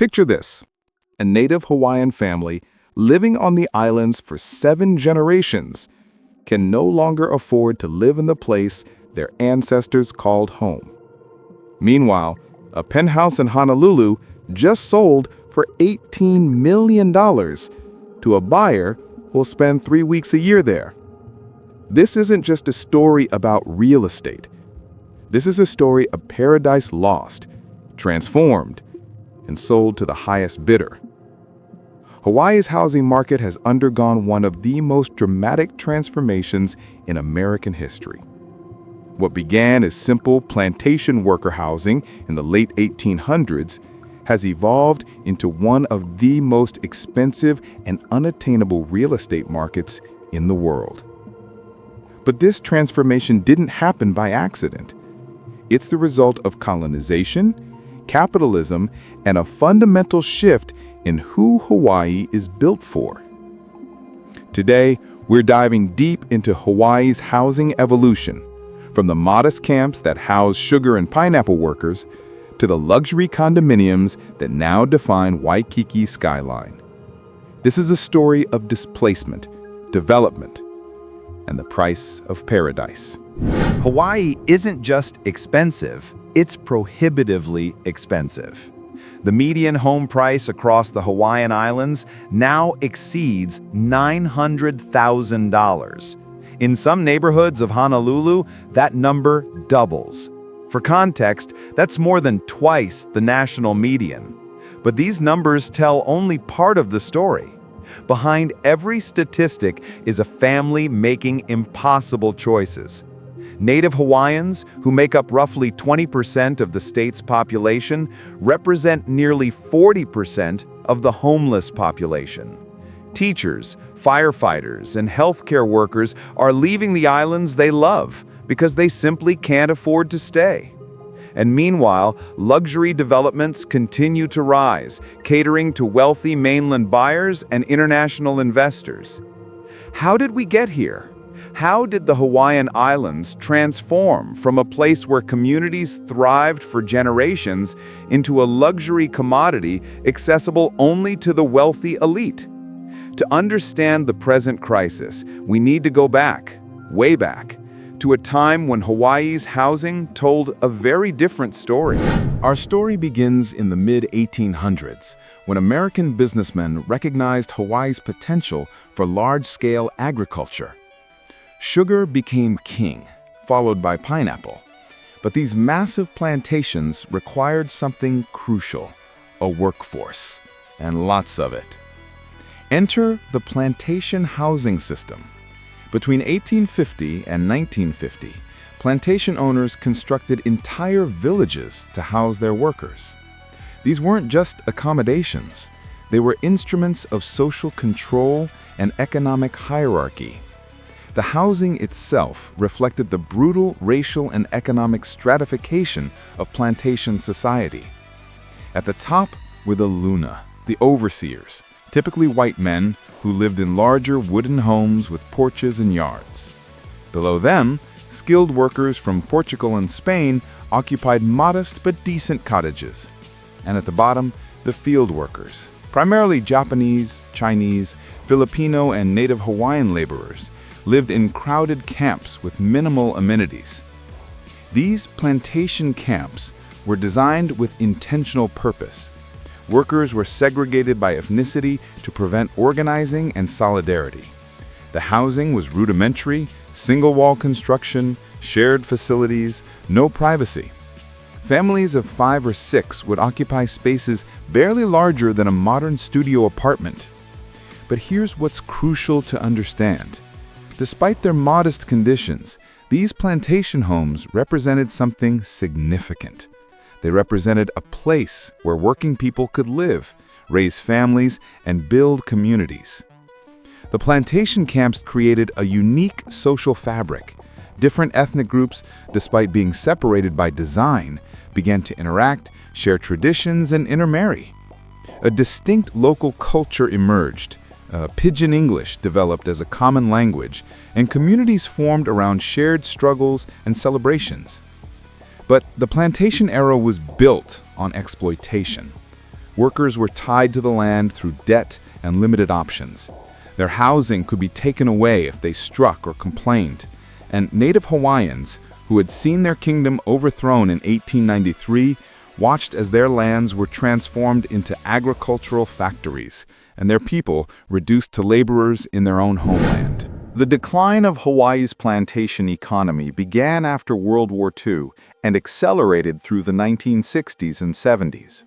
Picture this: a native Hawaiian family living on the islands for 7 generations can no longer afford to live in the place their ancestors called home. Meanwhile, a penthouse in Honolulu just sold for $18 million to a buyer who'll spend 3 weeks a year there. This isn't just a story about real estate. This is a story of paradise lost, transformed, and sold to the highest bidder. Hawaii's housing market has undergone one of the most dramatic transformations in American history. What began as simple plantation worker housing in the late 1800s has evolved into one of the most expensive and unattainable real estate markets in the world. But this transformation didn't happen by accident. It's the result of colonization, capitalism, and a fundamental shift in who Hawaii is built for. Today, we're diving deep into Hawaii's housing evolution, from the modest camps that house sugar and pineapple workers to the luxury condominiums that now define Waikiki's skyline. This is a story of displacement, development, and the price of paradise. Hawaii isn't just expensive, it's prohibitively expensive. The median home price across the Hawaiian Islands now exceeds $900,000. In some neighborhoods of Honolulu, that number doubles. For context, that's more than twice the national median. But these numbers tell only part of the story. Behind every statistic is a family making impossible choices. Native Hawaiians, who make up roughly 20% of the state's population, represent nearly 40% of the homeless population. Teachers, firefighters, and healthcare workers are leaving the islands they love because they simply can't afford to stay. And meanwhile, luxury developments continue to rise, catering to wealthy mainland buyers and international investors. How did we get here? How did the Hawaiian Islands transform from a place where communities thrived for generations into a luxury commodity accessible only to the wealthy elite? To understand the present crisis, we need to go back, way back, to a time when Hawaii's housing told a very different story. Our story begins in the mid-1800s, when American businessmen recognized Hawaii's potential for large-scale agriculture. Sugar became king, followed by pineapple. But these massive plantations required something crucial: a workforce, and lots of it. Enter the plantation housing system. Between 1850 and 1950, plantation owners constructed entire villages to house their workers. These weren't just accommodations. They were instruments of social control and economic hierarchy. The housing itself reflected the brutal racial and economic stratification of plantation society. At the top were the luna, the overseers, typically white men who lived in larger wooden homes with porches and yards. Below them, skilled workers from Portugal and Spain occupied modest but decent cottages. And at the bottom, the field workers, primarily Japanese, Chinese, Filipino, and native Hawaiian laborers, lived in crowded camps with minimal amenities. These plantation camps were designed with intentional purpose. Workers were segregated by ethnicity to prevent organizing and solidarity. The housing was rudimentary, single-wall construction, shared facilities, no privacy. Families of 5 or 6 would occupy spaces barely larger than a modern studio apartment. But here's what's crucial to understand. Despite their modest conditions, these plantation homes represented something significant. They represented a place where working people could live, raise families, and build communities. The plantation camps created a unique social fabric. Different ethnic groups, despite being separated by design, began to interact, share traditions, and intermarry. A distinct local culture emerged. Pidgin English developed as a common language, and communities formed around shared struggles and celebrations. But the plantation era was built on exploitation. Workers were tied to the land through debt and limited options. Their housing could be taken away if they struck or complained. And native Hawaiians, who had seen their kingdom overthrown in 1893, watched as their lands were transformed into agricultural factories, and their people reduced to laborers in their own homeland. The decline of Hawaii's plantation economy began after World War II and accelerated through the 1960s and 70s.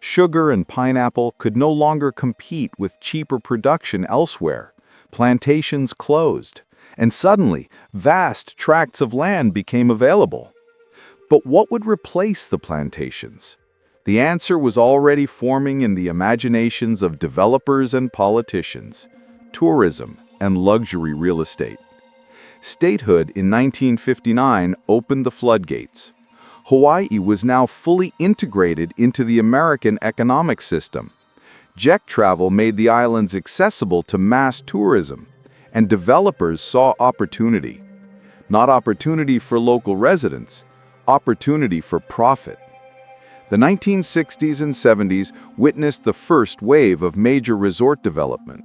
Sugar and pineapple could no longer compete with cheaper production elsewhere. Plantations closed, and suddenly, vast tracts of land became available. But what would replace the plantations? The answer was already forming in the imaginations of developers and politicians: tourism and luxury real estate. Statehood in 1959 opened the floodgates. Hawaii was now fully integrated into the American economic system. Jet travel made the islands accessible to mass tourism, and developers saw opportunity. Not opportunity for local residents, opportunity for profit. The 1960s and 70s witnessed the first wave of major resort development.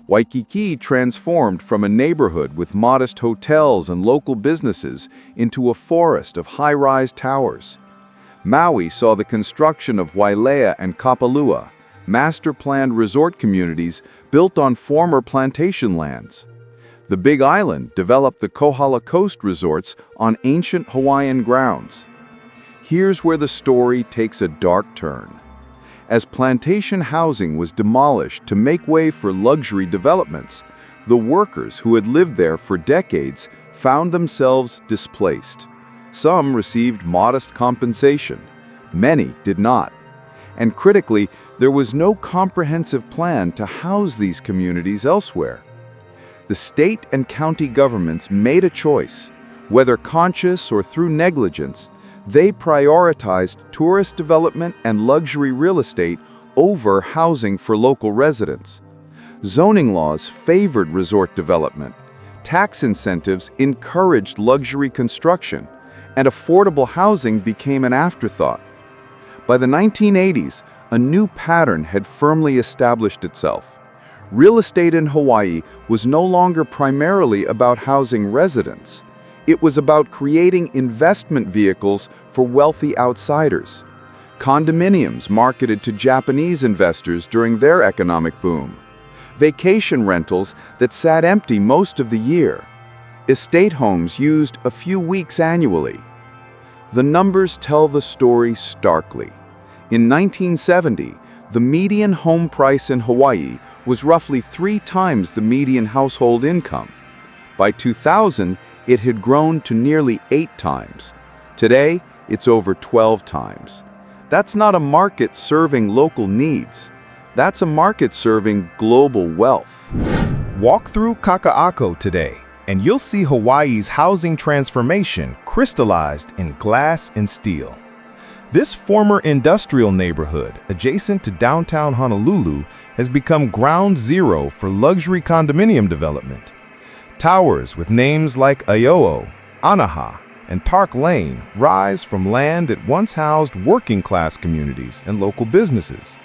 Waikiki transformed from a neighborhood with modest hotels and local businesses into a forest of high-rise towers. Maui saw the construction of Wailea and Kapalua, master-planned resort communities built on former plantation lands. The Big Island developed the Kohala Coast resorts on ancient Hawaiian grounds. Here's where the story takes a dark turn. As plantation housing was demolished to make way for luxury developments, the workers who had lived there for decades found themselves displaced. Some received modest compensation, many did not. And critically, there was no comprehensive plan to house these communities elsewhere. The state and county governments made a choice. Whether conscious or through negligence, they prioritized tourist development and luxury real estate over housing for local residents. Zoning laws favored resort development. Tax incentives encouraged luxury construction, and affordable housing became an afterthought. By the 1980s, a new pattern had firmly established itself. Real estate in Hawaii was no longer primarily about housing residents. It was about creating investment vehicles for wealthy outsiders. Condominiums marketed to Japanese investors during their economic boom. Vacation rentals that sat empty most of the year. Estate homes used a few weeks annually. The numbers tell the story starkly. In 1970, the median home price in Hawaii was roughly 3 times the median household income. By 2000, it had grown to nearly 8 times. Today, it's over 12 times. That's not a market serving local needs. That's a market serving global wealth. Walk through Kaka'ako today, and you'll see Hawaii's housing transformation crystallized in glass and steel. This former industrial neighborhood, adjacent to downtown Honolulu, has become ground zero for luxury condominium development. Towers with names like Aioo, Anaha, and Park Lane rise from land that once housed working-class communities and local businesses.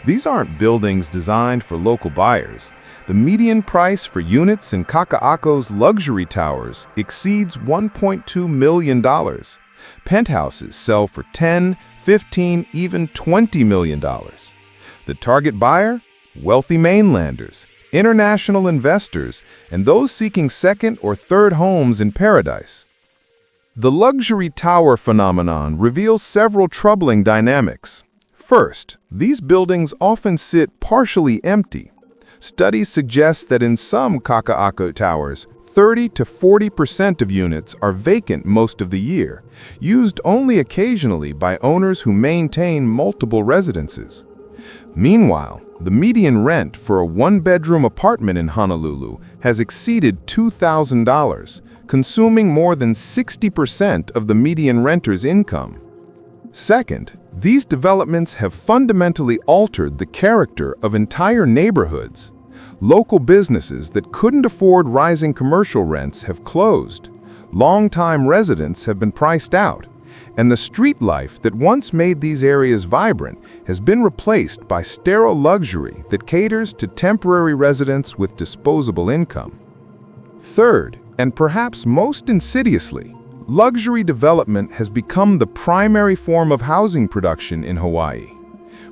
These aren't buildings designed for local buyers. The median price for units in Kaka'ako's luxury towers exceeds $1.2 million. Penthouses sell for $10, $15, even $20 million. The target buyer? Wealthy mainlanders, international investors, and those seeking second or third homes in paradise. The luxury tower phenomenon reveals several troubling dynamics. First, these buildings often sit partially empty. Studies suggest that in some Kaka'ako towers, 30 to 40% of units are vacant most of the year, used only occasionally by owners who maintain multiple residences. Meanwhile, the median rent for a one-bedroom apartment in Honolulu has exceeded $2,000, consuming more than 60% of the median renter's income. Second, these developments have fundamentally altered the character of entire neighborhoods. Local businesses that couldn't afford rising commercial rents have closed. Long-time residents have been priced out, And the street life that once made these areas vibrant has been replaced by sterile luxury that caters to temporary residents with disposable income. Third, and perhaps most insidiously, luxury development has become the primary form of housing production in Hawaii.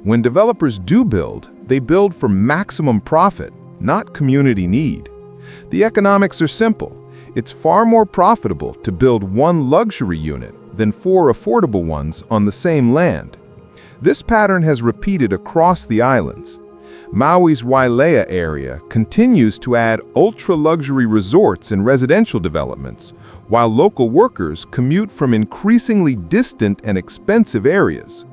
When developers do build, they build for maximum profit, not community need. The economics are simple. It's far more profitable to build one luxury unit than 4 affordable ones on the same land. This pattern has repeated across the islands. Maui's Wailea area continues to add ultra-luxury resorts and residential developments, while local workers commute from increasingly distant and expensive areas.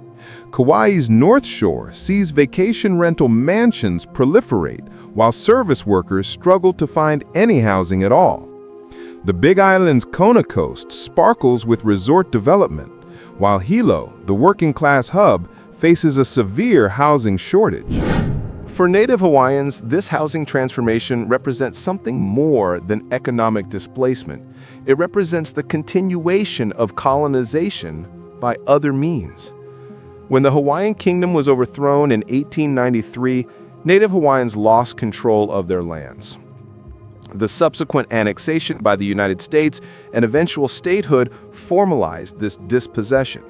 Kauai's North Shore sees vacation rental mansions proliferate, while service workers struggle to find any housing at all. The Big Island's Kona Coast sparkles with resort development, while Hilo, the working-class hub, faces a severe housing shortage. For Native Hawaiians, this housing transformation represents something more than economic displacement. It represents the continuation of colonization by other means. When the Hawaiian kingdom was overthrown in 1893, Native Hawaiians lost control of their lands. The subsequent annexation by the United States and eventual statehood formalized this dispossession.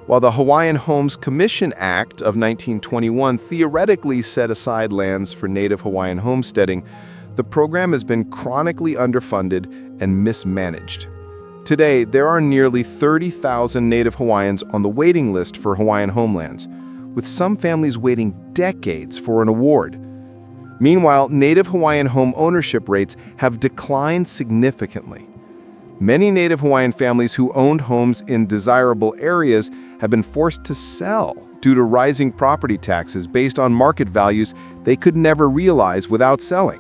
While the Hawaiian Homes Commission Act of 1921 theoretically set aside lands for Native Hawaiian homesteading, the program has been chronically underfunded and mismanaged. Today, there are nearly 30,000 Native Hawaiians on the waiting list for Hawaiian homelands, with some families waiting decades for an award. Meanwhile, Native Hawaiian home ownership rates have declined significantly. Many Native Hawaiian families who owned homes in desirable areas have been forced to sell due to rising property taxes based on market values they could never realize without selling.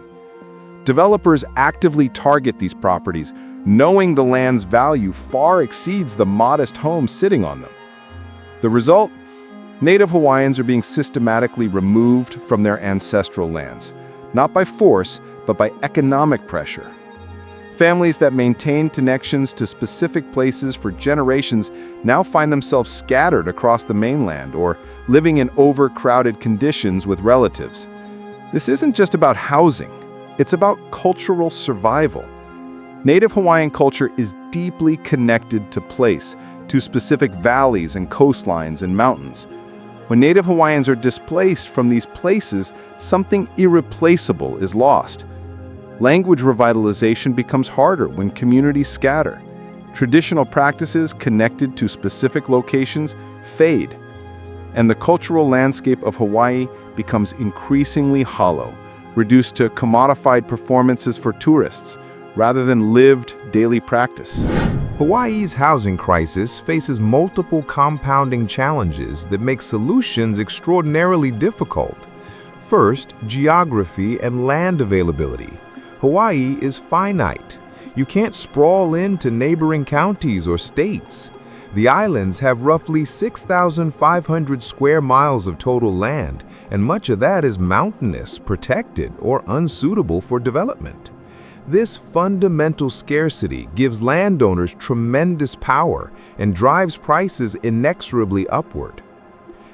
Developers actively target these properties, knowing the land's value far exceeds the modest homes sitting on them. The result? Native Hawaiians are being systematically removed from their ancestral lands, not by force, but by economic pressure. Families that maintained connections to specific places for generations now find themselves scattered across the mainland or living in overcrowded conditions with relatives. This isn't just about housing, it's about cultural survival. Native Hawaiian culture is deeply connected to place, to specific valleys and coastlines and mountains. When Native Hawaiians are displaced from these places, something irreplaceable is lost. Language revitalization becomes harder when communities scatter. Traditional practices connected to specific locations fade, and the cultural landscape of Hawaii becomes increasingly hollow, reduced to commodified performances for tourists, rather than lived daily practice. Hawaii's housing crisis faces multiple compounding challenges that make solutions extraordinarily difficult. First, geography and land availability. Hawaii is finite. You can't sprawl into neighboring counties or states. The islands have roughly 6,500 square miles of total land, and much of that is mountainous, protected, or unsuitable for development. This fundamental scarcity gives landowners tremendous power and drives prices inexorably upward.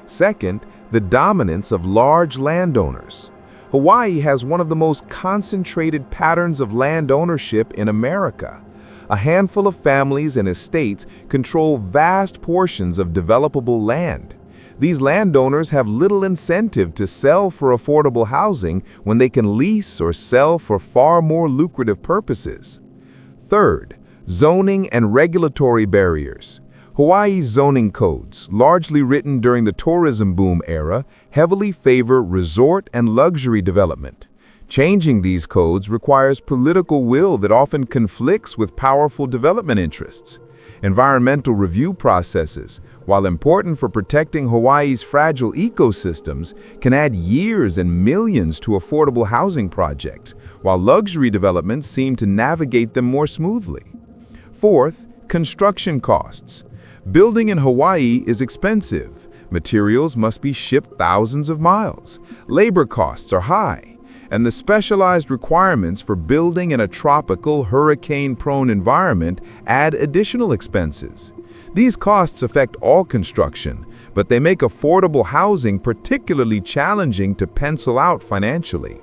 Second, the dominance of large landowners. Hawaii has one of the most concentrated patterns of land ownership in America. A handful of families and estates control vast portions of developable land. These landowners have little incentive to sell for affordable housing when they can lease or sell for far more lucrative purposes. Third, zoning and regulatory barriers. Hawaii's zoning codes, largely written during the tourism boom era, heavily favor resort and luxury development. Changing these codes requires political will that often conflicts with powerful development interests. Environmental review processes, while important for protecting Hawaii's fragile ecosystems, can add years and millions to affordable housing projects, while luxury developments seem to navigate them more smoothly. Fourth, construction costs. Building in Hawaii is expensive. Materials must be shipped thousands of miles. Labor costs are high, and the specialized requirements for building in a tropical, hurricane-prone environment add additional expenses. These costs affect all construction, but they make affordable housing particularly challenging to pencil out financially.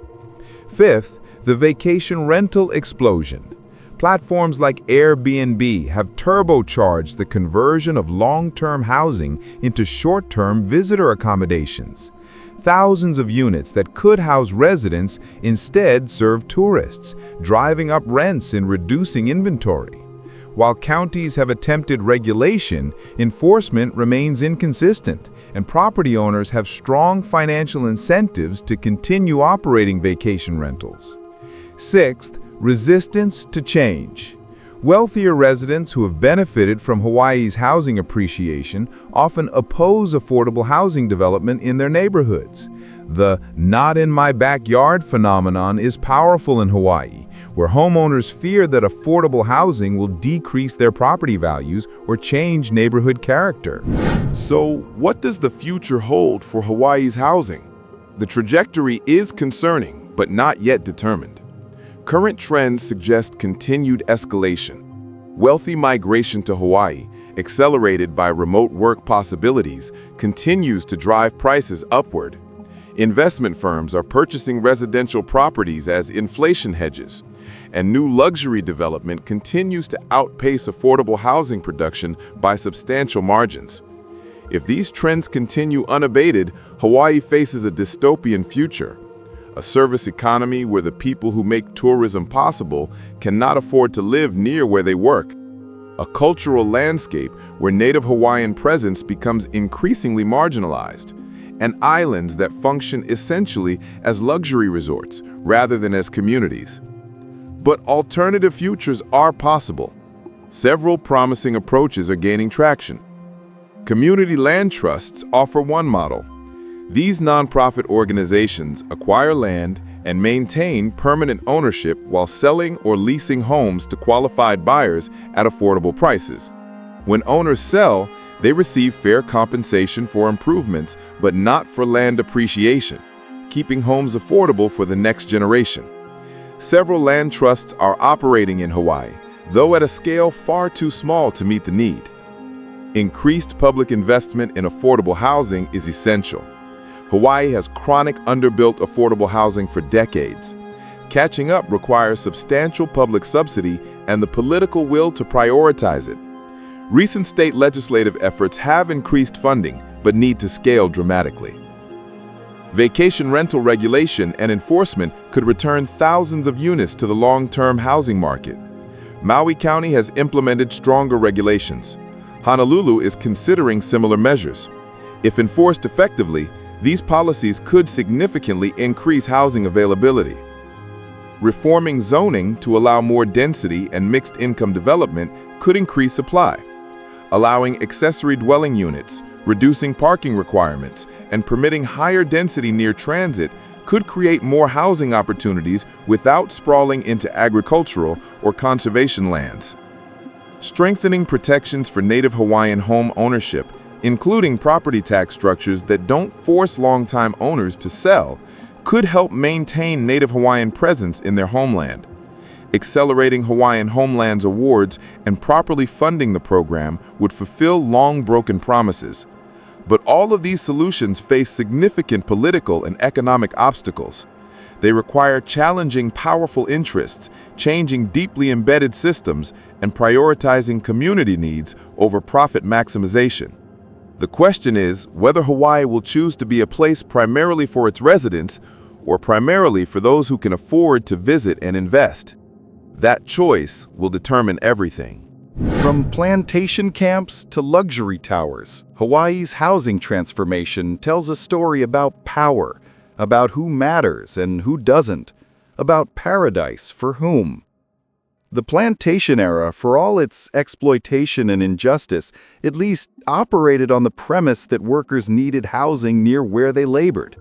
Fifth, the vacation rental explosion. Platforms like Airbnb have turbocharged the conversion of long-term housing into short-term visitor accommodations. Thousands of units that could house residents instead serve tourists, driving up rents and reducing inventory. While counties have attempted regulation, enforcement remains inconsistent, and property owners have strong financial incentives to continue operating vacation rentals. Sixth, resistance to change. Wealthier residents who have benefited from Hawaii's housing appreciation often oppose affordable housing development in their neighborhoods. The "not in my backyard" phenomenon is powerful in Hawaii, where homeowners fear that affordable housing will decrease their property values or change neighborhood character. So, what does the future hold for Hawaii's housing? The trajectory is concerning, but not yet determined. Current trends suggest continued escalation. Wealthy migration to Hawaii, accelerated by remote work possibilities, continues to drive prices upward. Investment firms are purchasing residential properties as inflation hedges, and new luxury development continues to outpace affordable housing production by substantial margins. If these trends continue unabated, Hawaii faces a dystopian future. A service economy where the people who make tourism possible cannot afford to live near where they work. A cultural landscape where Native Hawaiian presence becomes increasingly marginalized. And islands that function essentially as luxury resorts rather than as communities. But alternative futures are possible. Several promising approaches are gaining traction. Community land trusts offer one model. These nonprofit organizations acquire land and maintain permanent ownership while selling or leasing homes to qualified buyers at affordable prices. When owners sell, they receive fair compensation for improvements, but not for land appreciation, keeping homes affordable for the next generation. Several land trusts are operating in Hawaii, though at a scale far too small to meet the need. Increased public investment in affordable housing is essential. Hawaii has chronic underbuilt affordable housing for decades. Catching up requires substantial public subsidy and the political will to prioritize it. Recent state legislative efforts have increased funding, but need to scale dramatically. Vacation rental regulation and enforcement could return thousands of units to the long-term housing market. Maui County has implemented stronger regulations. Honolulu is considering similar measures. If enforced effectively, these policies could significantly increase housing availability. Reforming zoning to allow more density and mixed income development could increase supply. Allowing accessory dwelling units, reducing parking requirements, and permitting higher density near transit could create more housing opportunities without sprawling into agricultural or conservation lands. Strengthening protections for Native Hawaiian home ownership, including property tax structures that don't force longtime owners to sell, could help maintain Native Hawaiian presence in their homeland. Accelerating Hawaiian Homelands awards and properly funding the program would fulfill long-broken promises. But all of these solutions face significant political and economic obstacles. They require challenging powerful interests, changing deeply embedded systems, and prioritizing community needs over profit maximization. The question is whether Hawaii will choose to be a place primarily for its residents or primarily for those who can afford to visit and invest. That choice will determine everything. From plantation camps to luxury towers, Hawaii's housing transformation tells a story about power, about who matters and who doesn't, about paradise for whom. The plantation era, for all its exploitation and injustice, at least operated on the premise that workers needed housing near where they labored.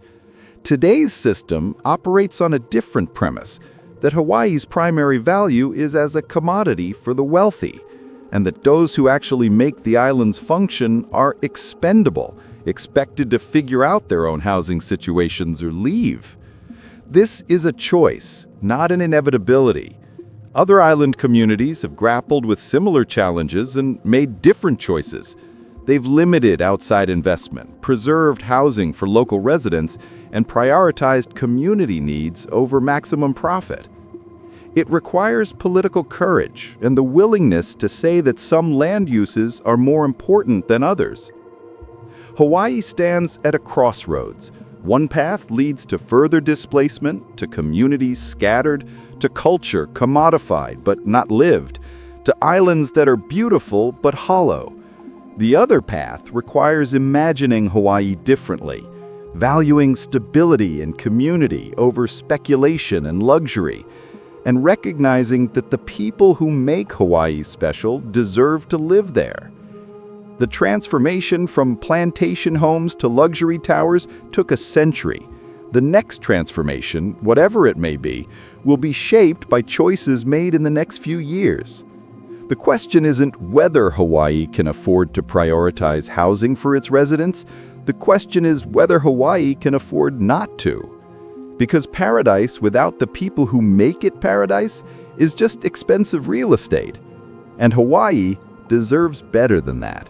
Today's system operates on a different premise, that Hawaii's primary value is as a commodity for the wealthy, and that those who actually make the islands function are expendable, expected to figure out their own housing situations or leave. This is a choice, not an inevitability. Other island communities have grappled with similar challenges and made different choices. They've limited outside investment, preserved housing for local residents, and prioritized community needs over maximum profit. It requires political courage and the willingness to say that some land uses are more important than others. Hawaii stands at a crossroads. One path leads to further displacement, to communities scattered, to culture commodified but not lived, to islands that are beautiful but hollow. The other path requires imagining Hawaii differently, valuing stability and community over speculation and luxury, and recognizing that the people who make Hawaii special deserve to live there. The transformation from plantation homes to luxury towers took a century. The next transformation, whatever it may be, will be shaped by choices made in the next few years. The question isn't whether Hawaii can afford to prioritize housing for its residents. The question is whether Hawaii can afford not to. Because paradise without the people who make it paradise is just expensive real estate. And Hawaii deserves better than that.